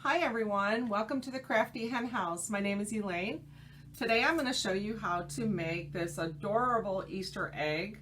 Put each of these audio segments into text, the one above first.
Hi everyone, welcome to the Crafty Hen House. My name is Elaine. Today I'm going to show you how to make this adorable Easter egg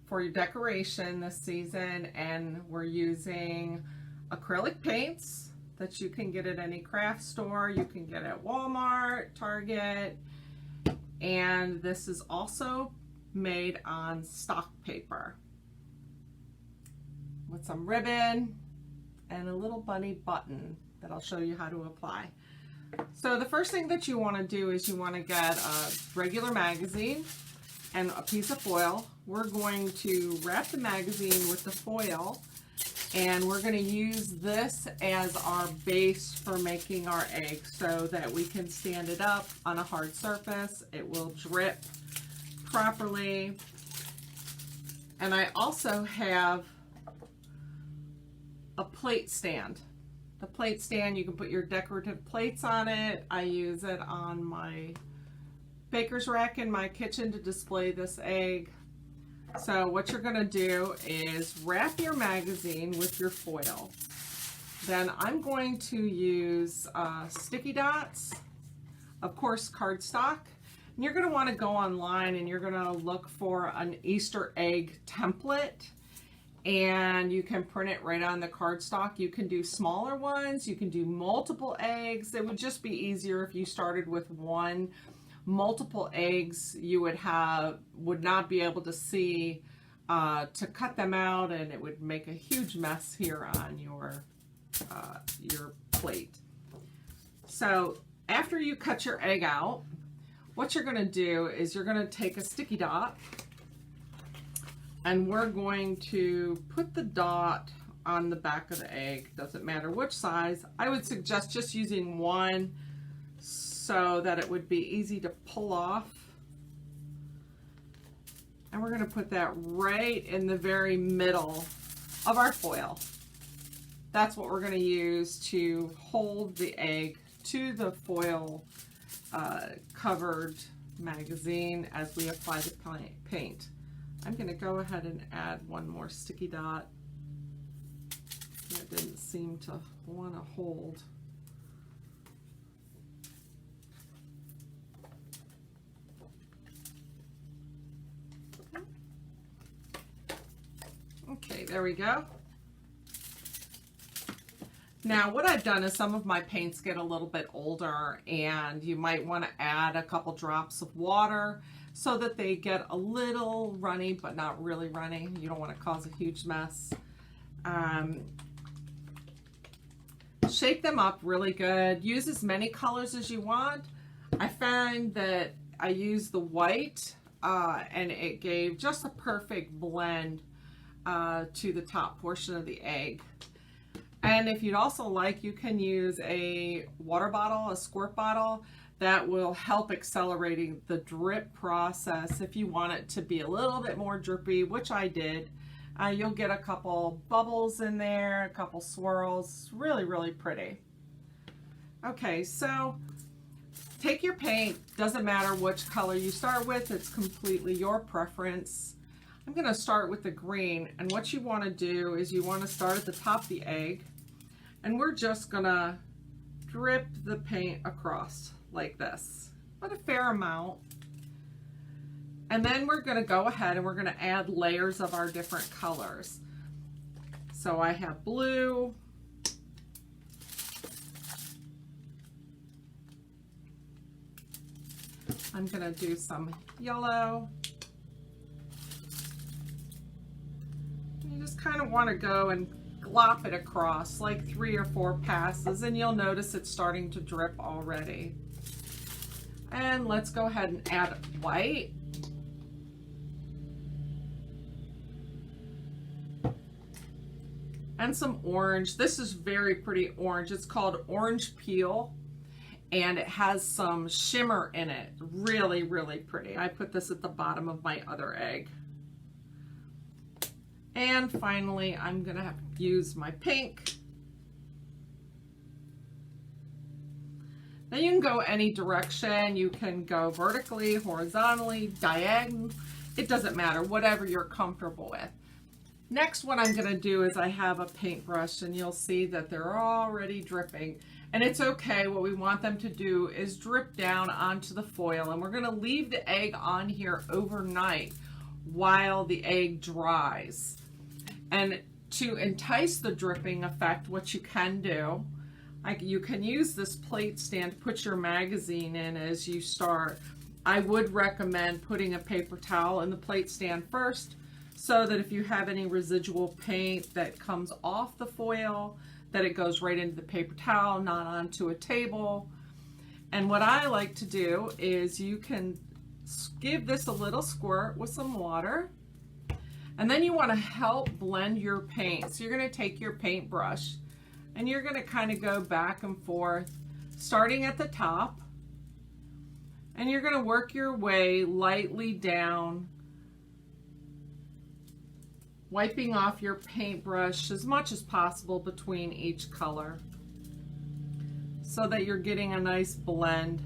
for your decoration this season, and we're using acrylic paints that you can get at any craft store. You can get at Walmart, Target, and this is also made on stock paper with some ribbon and a little bunny button that I'll show you how to apply. So the first thing that you want to do is you want to get a regular magazine and a piece of foil. We're going to wrap the magazine with the foil, and we're going to use this as our base for making our egg so that we can stand it up on a hard surface. It will drip properly. And I also have a plate stand. The plate stand, you can put your decorative plates on it. I use it on my baker's rack in my kitchen to display this egg. So what you're gonna do is wrap your magazine with your foil. Then I'm going to use sticky dots, of course cardstock. And you're gonna wanna go online and you're gonna look for an Easter egg template, and you can print it right on the cardstock. You can do smaller ones, you can do multiple eggs. It would just be easier if you started with one. Multiple eggs you would not be able to see to cut them out, and it would make a huge mess here on your plate. So after you cut your egg out, what you're going to do is you're going to take a sticky dot, and we're going to put the dot on the back of the egg. Doesn't matter which size. I would suggest just using one so that it would be easy to pull off. And we're going to put that right in the very middle of our foil. That's what we're going to use to hold the egg to the foil covered magazine as we apply the paint. I'm going to go ahead and add one more sticky dot. That didn't seem to want to hold. Okay, there we go. Now what I've done is some of my paints get a little bit older, and you might want to add a couple drops of water so that they get a little runny, but not really runny. You don't want to cause a huge mess. Shake them up really good. Use as many colors as you want. I find that I used the white and it gave just a perfect blend to the top portion of the egg. And if you'd also like, you can use a water bottle, a squirt bottle. That will help accelerating the drip process if you want it to be a little bit more drippy, which I did. You'll get a couple bubbles in there, a couple swirls. Really, really pretty. Okay, so take your paint. Doesn't matter which color you start with. It's completely your preference. I'm going to start with the green, and what you want to do is you want to start at the top of the egg, and we're just going to drip the paint across like this, but a fair amount. And then we're going to go ahead and we're going to add layers of our different colors. So I have blue, I'm going to do some yellow. You just kind of want to go and glop it across like 3 or 4 passes, and you'll notice it's starting to drip already. And let's go ahead and add white. And some orange. This is very pretty orange. It's called orange peel, and it has some shimmer in it. Really, really pretty. I put this at the bottom of my other egg. And finally, I'm gonna have to use my pink. Now you can go any direction. You can go vertically, horizontally, diagonal. It doesn't matter, whatever you're comfortable with. Next, what I'm going to do is I have a paintbrush, and you'll see that they're already dripping. And it's okay. What we want them to do is drip down onto the foil, and we're going to leave the egg on here overnight while the egg dries. And to entice the dripping effect, what you can do, you can use this plate stand to put your magazine in as you start. I would recommend putting a paper towel in the plate stand first, so that if you have any residual paint that comes off the foil, that it goes right into the paper towel, not onto a table. And what I like to do is you can give this a little squirt with some water, and then you want to help blend your paint. So you're going to take your paintbrush and you're going to kind of go back and forth, starting at the top, and you're going to work your way lightly down, wiping off your paintbrush as much as possible between each color so that you're getting a nice blend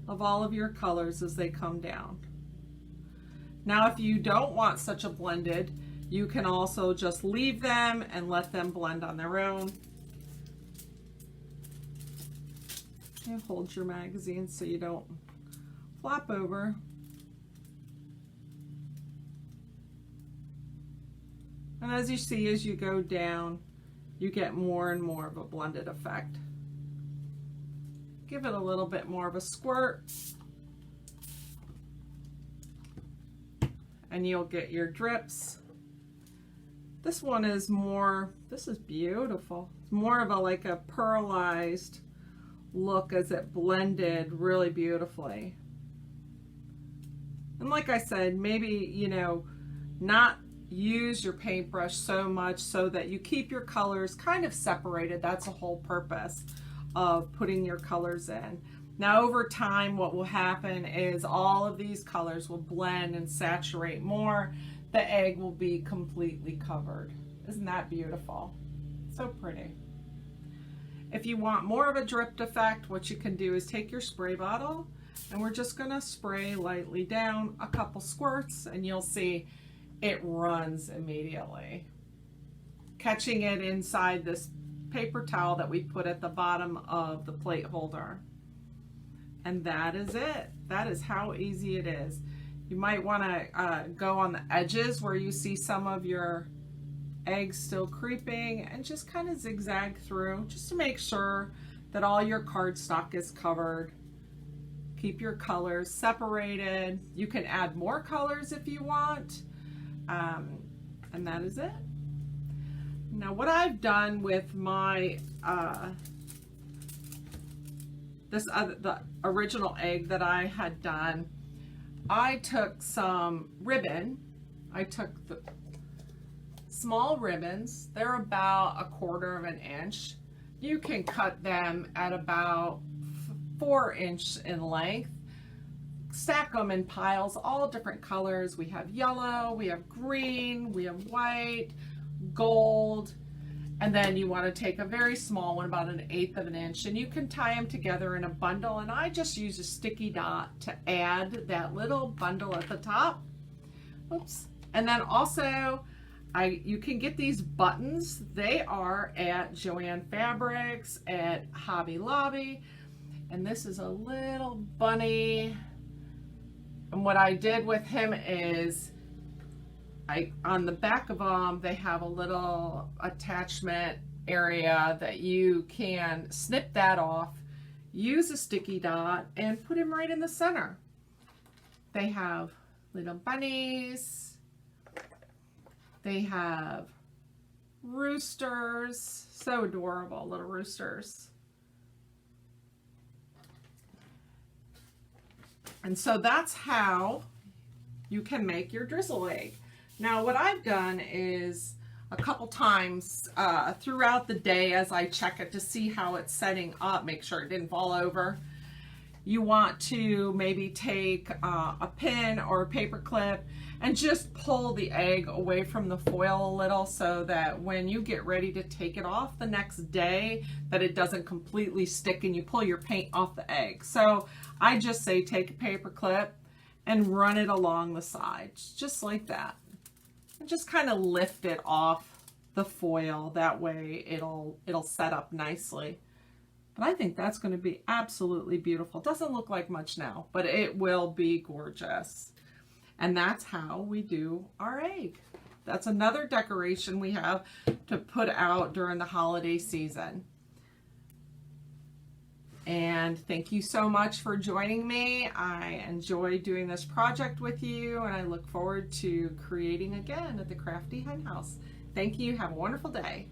of all of your colors as they come down. Now, if you don't want such a blended, you can also just leave them and let them blend on their own. And hold your magazine so you don't flop over. And as you see, as you go down, you get more and more of a blended effect. Give it a little bit more of a squirt, and you'll get your drips. This one is more, this is beautiful. It's more of a like a pearlized look as it blended really beautifully. And like I said, maybe, you know, not use your paintbrush so much so that you keep your colors kind of separated. That's the whole purpose of putting your colors in. Now over time, what will happen is all of these colors will blend and saturate more. The egg will be completely covered. Isn't that beautiful? So pretty. If you want more of a dripped effect, what you can do is take your spray bottle, and we're just gonna spray lightly down a couple squirts, and you'll see it runs immediately, catching it inside this paper towel that we put at the bottom of the plate holder. And that is it. That is how easy it is. You might want to go on the edges where you see some of your eggs still creeping, and just kind of zigzag through just to make sure that all your cardstock is covered. Keep your colors separated. You can add more colors if you want. And that is it. Now what I've done with my the original egg that I had done, I took some ribbon. I took the small ribbons. They're about 1/4 of an inch. You can cut them at about 4 inches in length. Stack them in piles, all different colors. We have yellow, we have green, we have white, gold, and then you want to take a very small one, about 1/8 of an inch, and you can tie them together in a bundle. And I just use a sticky dot to add that little bundle at the top. Oops. And then also, you can get these buttons. They are at Joann Fabrics, at Hobby Lobby, and this is a little bunny. And what I did with him is, on the back of them, they have a little attachment area that you can snip that off, use a sticky dot, and put him right in the center. They have little bunnies. They have roosters. So adorable, little roosters. And so that's how you can make your drizzle egg. Now what I've done is a couple times throughout the day, as I check it to see how it's setting up, make sure it didn't fall over, you want to maybe take a pin or a paper clip and just pull the egg away from the foil a little, so that when you get ready to take it off the next day, that it doesn't completely stick and you pull your paint off the egg. So I just say take a paper clip and run it along the sides, just like that. and just kind of lift it off the foil. That way it'll set up nicely. But I think that's going to be absolutely beautiful. Doesn't look like much now, but it will be gorgeous. And that's how we do our egg. That's another decoration we have to put out during the holiday season. And thank you so much for joining me. I enjoy doing this project with you, and I look forward to creating again at the Crafty Hen House. Thank you. Have a wonderful day.